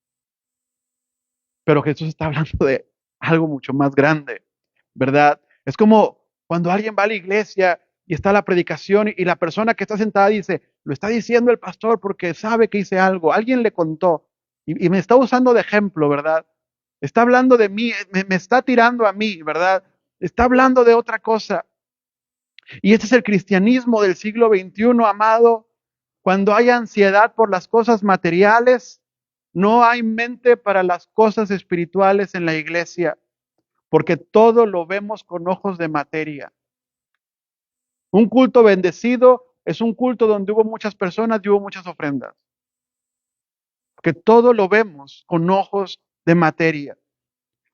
Pero Jesús está hablando de algo mucho más grande, ¿verdad? Es como cuando alguien va a la iglesia y está la predicación y la persona que está sentada dice, lo está diciendo el pastor porque sabe que hice algo, alguien le contó y me está usando de ejemplo, ¿verdad? Está hablando de mí, me está tirando a mí, ¿verdad? Está hablando de otra cosa. Y este es el cristianismo del siglo XXI, amado. Cuando hay ansiedad por las cosas materiales, no hay mente para las cosas espirituales en la iglesia, porque todo lo vemos con ojos de materia. Un culto bendecido es un culto donde hubo muchas personas y hubo muchas ofrendas. Porque todo lo vemos con ojos de materia.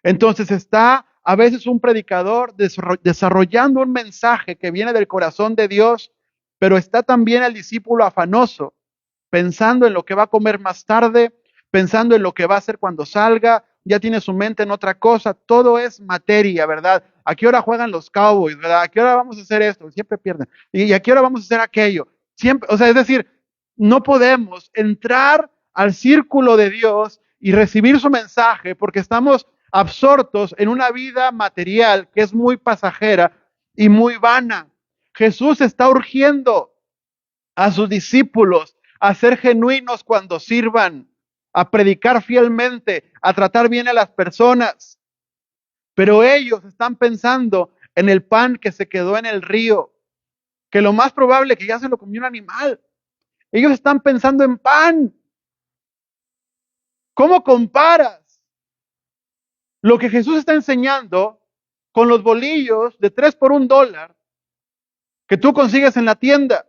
Entonces está a veces un predicador desarrollando un mensaje que viene del corazón de Dios, pero está también el discípulo afanoso, pensando en lo que va a comer más tarde, pensando en lo que va a hacer cuando salga, ya tiene su mente en otra cosa, todo es materia, ¿verdad? ¿A qué hora juegan los Cowboys, verdad? ¿A qué hora vamos a hacer esto? Siempre pierden. ¿Y a qué hora vamos a hacer aquello? Siempre, o sea, es decir, no podemos entrar al círculo de Dios y recibir su mensaje porque estamos absortos en una vida material que es muy pasajera y muy vana. Jesús está urgiendo a sus discípulos a ser genuinos cuando sirvan, a predicar fielmente, a tratar bien a las personas. Pero ellos están pensando en el pan que se quedó en el río, que lo más probable es que ya se lo comió un animal. Ellos están pensando en pan. ¿Cómo comparas lo que Jesús está enseñando con los bolillos de 3 por $1 que tú consigues en la tienda?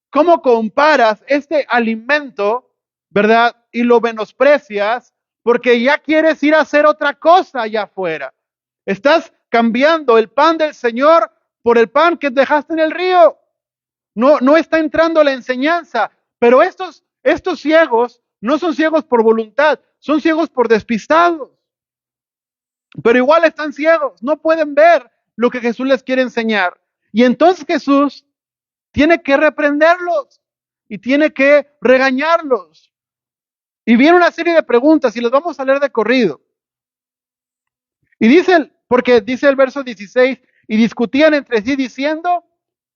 ¿Cómo comparas este alimento, verdad? Y lo menosprecias porque ya quieres ir a hacer otra cosa allá afuera. Estás cambiando el pan del Señor por el pan que dejaste en el río. No está entrando la enseñanza. Pero estos ciegos no son ciegos por voluntad, son ciegos por despistados. Pero igual están ciegos, no pueden ver lo que Jesús les quiere enseñar. Y entonces Jesús tiene que reprenderlos y tiene que regañarlos. Y viene una serie de preguntas y las vamos a leer de corrido. Y porque dice el verso 16, y discutían entre sí diciendo,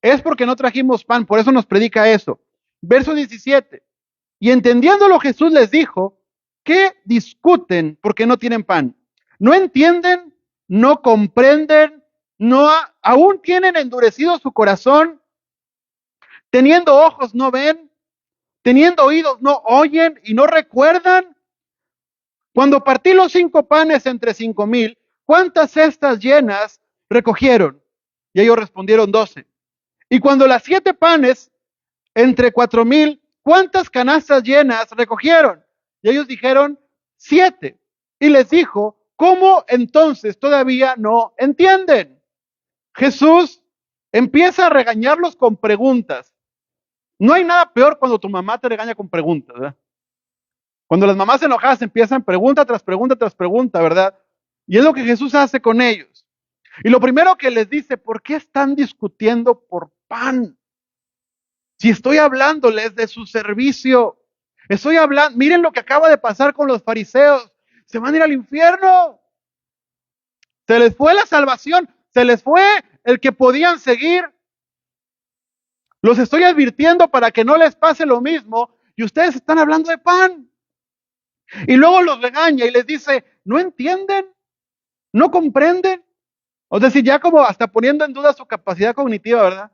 es porque no trajimos pan, por eso nos predica eso. Verso 17. Y entendiéndolo Jesús les dijo, ¿qué discuten porque no tienen pan? ¿No entienden? ¿No comprenden? ¿No aún tienen endurecido su corazón? Teniendo ojos no ven, teniendo oídos no oyen y no recuerdan. Cuando partí los 5 panes entre 5,000, ¿cuántas cestas llenas recogieron? Y ellos respondieron 12. Y cuando las 7 panes entre 4,000, ¿cuántas canastas llenas recogieron? Y ellos dijeron 7. Y les dijo, ¿cómo entonces todavía no entienden? Jesús empieza a regañarlos con preguntas. No hay nada peor cuando tu mamá te regaña con preguntas, ¿verdad? Cuando las mamás enojadas empiezan pregunta tras pregunta tras pregunta, ¿verdad? Y es lo que Jesús hace con ellos. Y lo primero que les dice, ¿por qué están discutiendo por pan? Si estoy hablándoles de su servicio, estoy hablando, miren lo que acaba de pasar con los fariseos, se van a ir al infierno, se les fue la salvación, se les fue el que podían seguir. Los estoy advirtiendo para que no les pase lo mismo y ustedes están hablando de pan. Y luego los regaña y les dice, ¿no entienden? ¿No comprenden? Es decir, ya como hasta poniendo en duda su capacidad cognitiva, ¿verdad?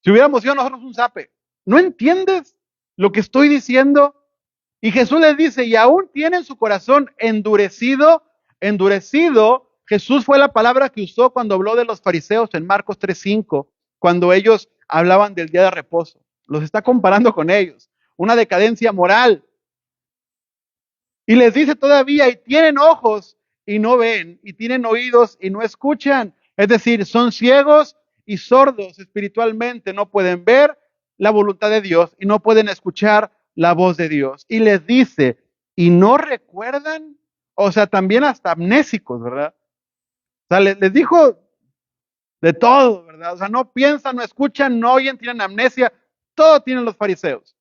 Si hubiéramos sido nosotros un zape, ¿no entiendes lo que estoy diciendo? Y Jesús les dice, y aún tienen su corazón endurecido, endurecido. Jesús fue la palabra que usó cuando habló de los fariseos en Marcos 3:5, cuando ellos hablaban del día de reposo. Los está comparando con ellos, una decadencia moral. Y les dice todavía, y tienen ojos y no ven, y tienen oídos y no escuchan. Es decir, son ciegos y sordos espiritualmente, no pueden ver la voluntad de Dios y no pueden escuchar la voz de Dios. Y les dice, ¿y no recuerdan? O sea, también hasta amnésicos, ¿verdad? O sea, les dijo de todo, ¿verdad? O sea, no piensan, no escuchan, no oyen, tienen amnesia. Todo tienen los fariseos.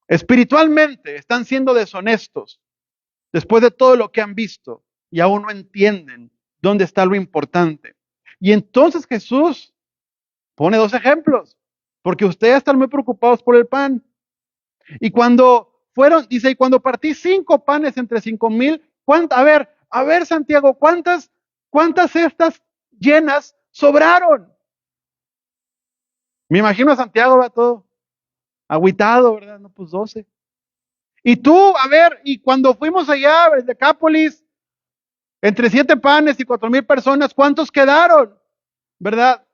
Espiritualmente están siendo deshonestos después de todo lo que han visto y aún no entienden dónde está lo importante. Y entonces Jesús pone 2 ejemplos, porque ustedes están muy preocupados por el pan. Y cuando fueron, dice, y cuando partí 5 panes entre 5,000, a ver, Santiago, ¿cuántas cestas llenas sobraron? Me imagino a Santiago, va todo agüitado, ¿verdad? No, pues 12. Y tú, a ver, y cuando fuimos allá de Decápolis, entre 7 panes y 4,000 personas, ¿cuántos quedaron? ¿Verdad?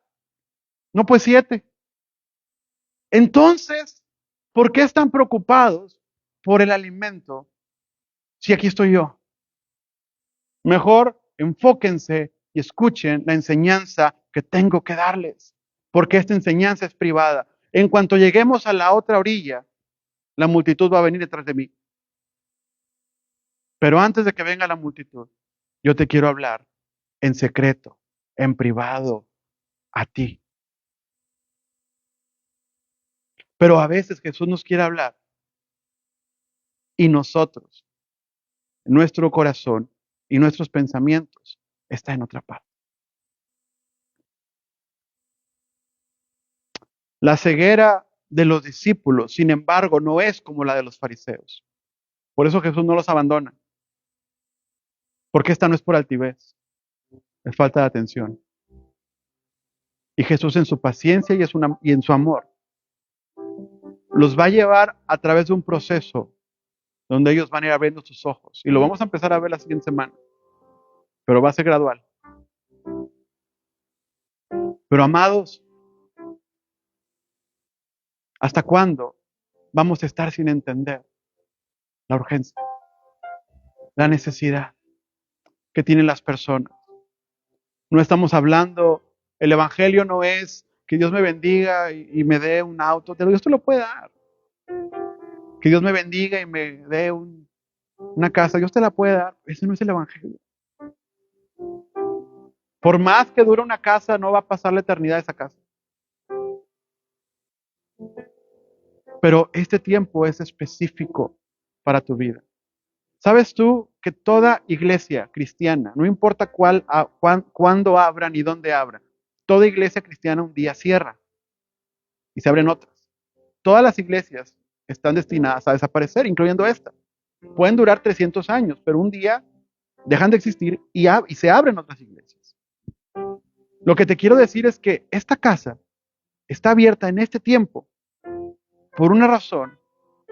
No, pues 7. Entonces, ¿por qué están preocupados por el alimento si aquí estoy yo? Mejor enfóquense y escuchen la enseñanza que tengo que darles, porque esta enseñanza es privada. En cuanto lleguemos a la otra orilla, la multitud va a venir detrás de mí. Pero antes de que venga la multitud, yo te quiero hablar en secreto, en privado, a ti. Pero a veces Jesús nos quiere hablar y nosotros, nuestro corazón y nuestros pensamientos está en otra parte. La ceguera de los discípulos, sin embargo, no es como la de los fariseos. Por eso Jesús no los abandona. Porque esta no es por altivez, es falta de atención. Y Jesús en su paciencia y en su amor los va a llevar a través de un proceso donde ellos van a ir abriendo sus ojos. Y lo vamos a empezar a ver la siguiente semana. Pero va a ser gradual. Pero amados, ¿hasta cuándo vamos a estar sin entender la urgencia, la necesidad que tienen las personas? No estamos hablando, el evangelio no es que Dios me bendiga y me dé un auto. Dios te lo puede dar. Que Dios me bendiga y me dé una casa. Dios te la puede dar. Ese no es el evangelio. Por más que dure una casa, no va a pasar la eternidad esa casa. Pero este tiempo es específico para tu vida. ¿Sabes tú que toda iglesia cristiana, no importa cuándo abra ni dónde abra, toda iglesia cristiana un día cierra? y se abren otras. Todas las iglesias están destinadas a desaparecer, incluyendo esta. Pueden durar 300 años, pero un día dejan de existir y se abren otras iglesias. Lo que te quiero decir es que esta casa está abierta en este tiempo por una razón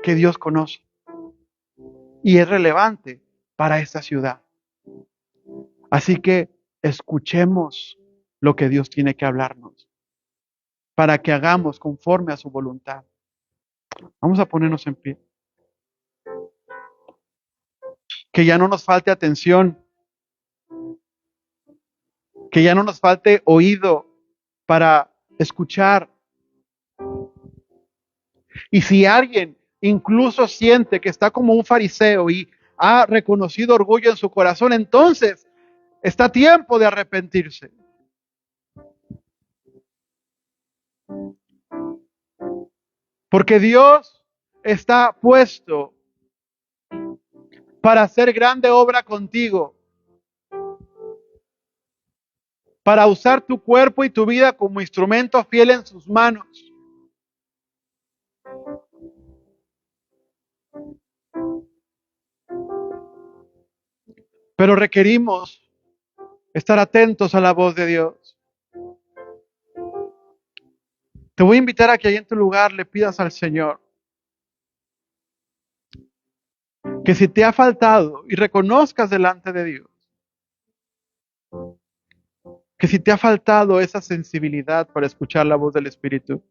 que Dios conoce y es relevante para esta ciudad. Así que escuchemos lo que Dios tiene que hablarnos para que hagamos conforme a su voluntad. Vamos a ponernos en pie. Que ya no nos falte atención, que ya no nos falte oído para escuchar. Y si alguien incluso siente que está como un fariseo y ha reconocido orgullo en su corazón, entonces está a tiempo de arrepentirse. Porque Dios está puesto para hacer grande obra contigo, para usar tu cuerpo y tu vida como instrumento fiel en sus manos. Pero requerimos estar atentos a la voz de Dios. Te voy a invitar a que ahí en tu lugar le pidas al Señor que si te ha faltado y reconozcas delante de Dios, que si te ha faltado esa sensibilidad para escuchar la voz del Espíritu,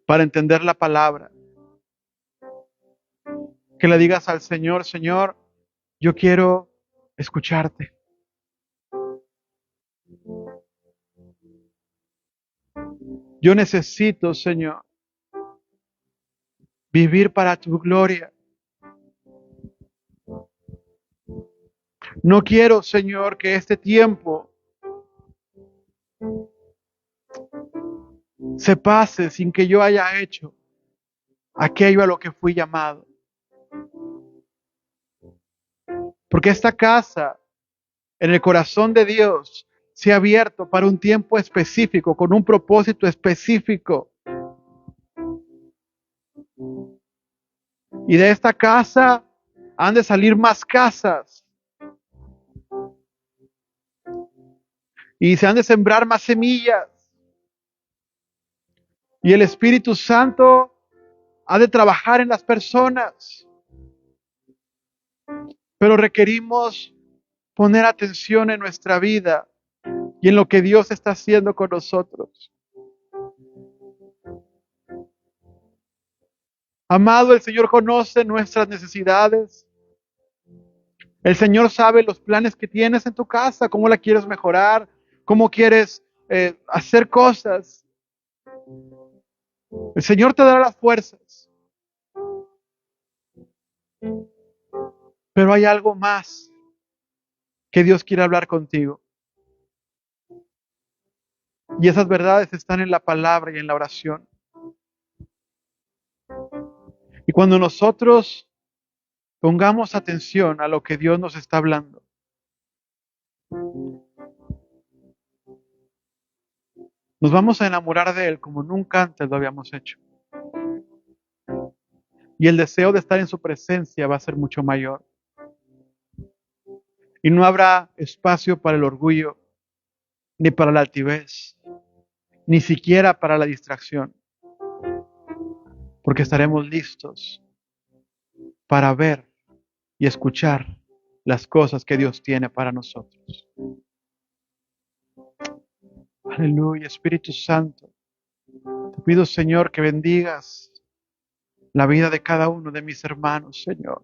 para entender la palabra, que le digas al Señor, Señor, yo quiero escucharte. Yo necesito, Señor, vivir para tu gloria. No quiero, Señor, que este tiempo se pase sin que yo haya hecho aquello a lo que fui llamado. Porque esta casa, en el corazón de Dios, se ha abierto para un tiempo específico, con un propósito específico. Y de esta casa han de salir más casas. Y se han de sembrar más semillas. Y el Espíritu Santo ha de trabajar en las personas. Pero requerimos poner atención en nuestra vida y en lo que Dios está haciendo con nosotros. Amado, el Señor conoce nuestras necesidades. El Señor sabe los planes que tienes en tu casa, cómo la quieres mejorar, cómo quieres hacer cosas. El Señor te dará las fuerzas. Pero hay algo más que Dios quiere hablar contigo. Y esas verdades están en la palabra y en la oración. Y cuando nosotros pongamos atención a lo que Dios nos está hablando, nos vamos a enamorar de Él como nunca antes lo habíamos hecho. Y el deseo de estar en su presencia va a ser mucho mayor. Y no habrá espacio para el orgullo, ni para la altivez, ni siquiera para la distracción. Porque estaremos listos para ver y escuchar las cosas que Dios tiene para nosotros. Aleluya, Espíritu Santo. Te pido, Señor, que bendigas la vida de cada uno de mis hermanos, Señor.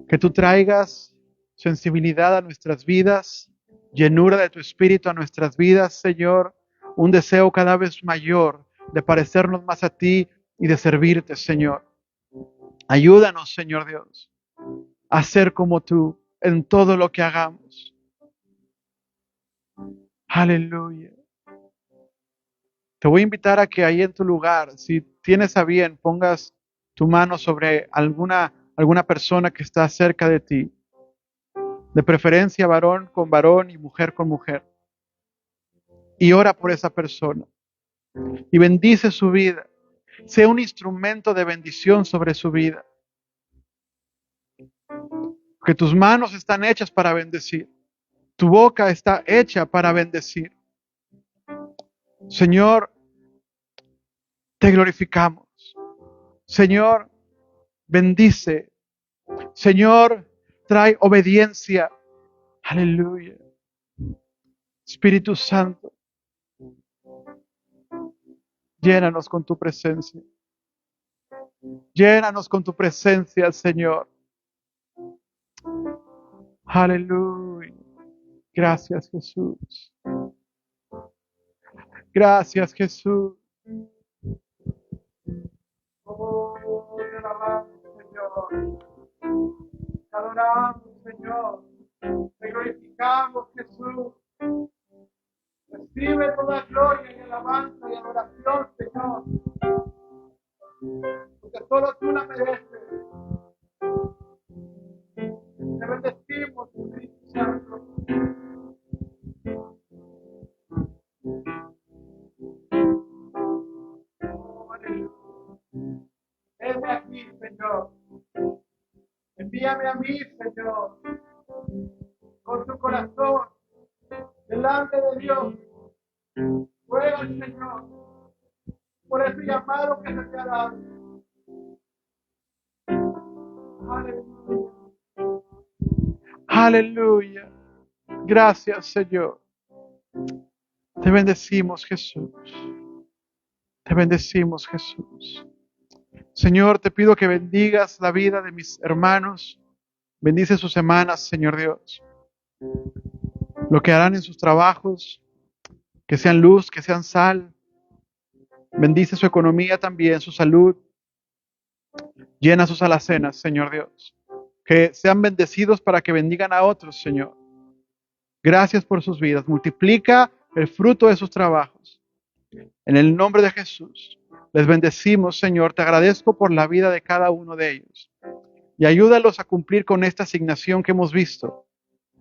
Que tú traigas sensibilidad a nuestras vidas, llenura de tu Espíritu a nuestras vidas, Señor. Un deseo cada vez mayor de parecernos más a ti y de servirte, Señor. Ayúdanos, Señor Dios, a ser como tú en todo lo que hagamos. Aleluya. Te voy a invitar a que ahí en tu lugar, si tienes a bien, pongas tu mano sobre alguna persona que está cerca de ti. De preferencia varón con varón y mujer con mujer. Y ora por esa persona. y bendice su vida. Sea un instrumento de bendición sobre su vida. Que tus manos están hechas para bendecir. Tu boca está hecha para bendecir. Señor, te glorificamos. Señor, bendice. Señor, trae obediencia. Aleluya. Espíritu Santo, llénanos con tu presencia. Llénanos con tu presencia, Señor. Aleluya. Gracias, Jesús. Gracias, Jesús. Oh, te alabamos, Señor. Te adoramos, Señor. Te glorificamos, Jesús. Recibe toda gloria y alabanza y adoración, Señor. Porque solo tú la mereces. Te bendecimos, Espíritu Santo. Oh, aleluya. Envíame aquí, Señor. Envíame a mí, Señor. Con tu corazón. Delante de Dios. Ruega al Señor. Por ese llamado que se te ha dado. Aleluya. Aleluya. Gracias, Señor. Te bendecimos, Jesús. Te bendecimos, Jesús. Señor, te pido que bendigas la vida de mis hermanos. Bendice sus semanas, Señor Dios. Lo que harán en sus trabajos, que sean luz, que sean sal. Bendice su economía también, su salud. Llena sus alacenas, Señor Dios. Que sean bendecidos para que bendigan a otros, Señor. Gracias por sus vidas. Multiplica el fruto de sus trabajos. En el nombre de Jesús, les bendecimos, Señor. Te agradezco por la vida de cada uno de ellos. Y ayúdalos a cumplir con esta asignación que hemos visto.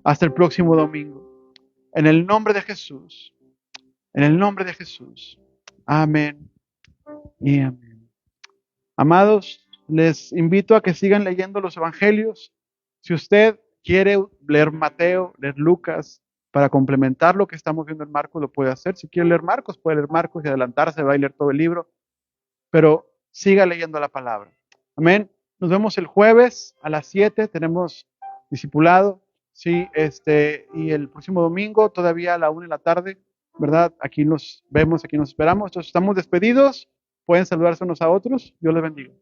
Hasta el próximo domingo. En el nombre de Jesús. En el nombre de Jesús. Amén y amén. Amados, les invito a que sigan leyendo los evangelios. Si usted quiere leer Mateo, leer Lucas, para complementar lo que estamos viendo en Marcos, lo puede hacer. Si quiere leer Marcos, puede leer Marcos y adelantarse, va a leer todo el libro. Pero siga leyendo la palabra. Amén. Nos vemos el jueves a las 7. Tenemos discipulado. Sí, y el próximo domingo, todavía a la 1 de la tarde, ¿verdad? Aquí nos vemos, aquí nos esperamos. Entonces, estamos despedidos. Pueden saludarse unos a otros. Dios les bendiga.